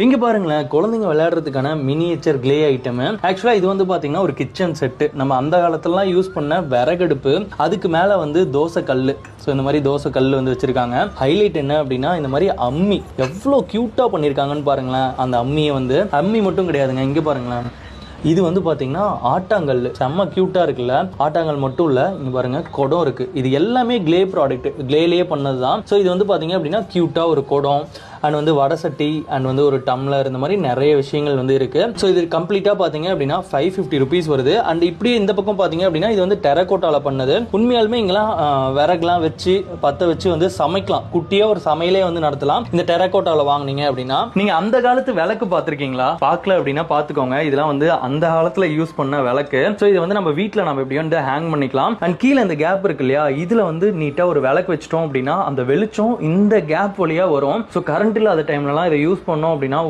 இங்க பாருங்களேன், குழந்தைங்க விளையாடுறதுக்கான மினியேச்சர் கிளே ஐட்டம். ஆக்சுவலா இது வந்து பாத்தீங்கன்னா ஒரு கிச்சன் செட்டு. நம்ம அந்த காலத்துலலாம் யூஸ் பண்ண விறகடுப்பு, அதுக்கு மேல வந்து தோசை கல்லு. ஸோ இந்த மாதிரி தோசை கல் வந்து வச்சிருக்காங்க. ஹைலைட் என்ன அப்படின்னா இந்த மாதிரி அம்மி எவ்வளோ கியூட்டா பண்ணியிருக்காங்கன்னு பாருங்களேன். அந்த அம்மியை வந்து அம்மி மட்டும் கிடையாதுங்க, இங்க பாருங்களேன். இது வந்து பாத்தீங்கன்னா ஆட்டாங்கல், செம்ம கியூட்டா இருக்குல்ல. ஆட்டாங்கல் மட்டும் இல்ல, இங்க பாருங்க குடம் இருக்கு. இது எல்லாமே கிளே ப்ராடக்ட், கிளேலயே பண்ணதுதான். ஸோ இது வந்து பாத்தீங்க அப்படின்னா கியூட்டா ஒரு குடம் அண்ட் வந்து வடை சட்டி அண்ட் வந்து ஒரு டம்ளர், இந்த மாதிரி நிறைய விஷயங்கள் வந்து இருக்கு. ஸோ இது கம்ப்ளீட்டா பாத்தீங்க அப்படின்னா 550 rupees வருது. அண்ட் இப்படி இந்த பக்கம் பாத்தீங்க அப்படின்னா இது வந்து டெரகோட்டால பண்ணது. உண்மையாலுமே இங்கெல்லாம் விறகுலாம் வச்சு பத்த வச்சு வந்து சமைக்கலாம், குட்டியா ஒரு சமையலே வந்து நடத்தலாம். இந்த டெரகோட்டால வாங்குனீங்க அப்படின்னா. நீங்க அந்த காலத்து விளக்கு பாத்திருக்கீங்களா? பார்க்கல அப்படின்னா பாத்துக்கோங்க. இதெல்லாம் வந்து அந்த காலத்துல யூஸ் பண்ண விளக்கு. ஸோ இது வந்து நம்ம வீட்டில் நம்ம எப்படி வந்து ஹேங் பண்ணிக்கலாம். அண்ட் கீழே இந்த கேப் இருக்கு இல்லையா, இதுல வந்து நீட்டா ஒரு விளக்கு வச்சிட்டோம் அப்படின்னா அந்த வெளிச்சம் இந்த கேப் வழியா வரும். ஸோ கரண்ட் இல்லாத டைம்லலாம் இதை யூஸ் பண்ணோம் அப்படின்னா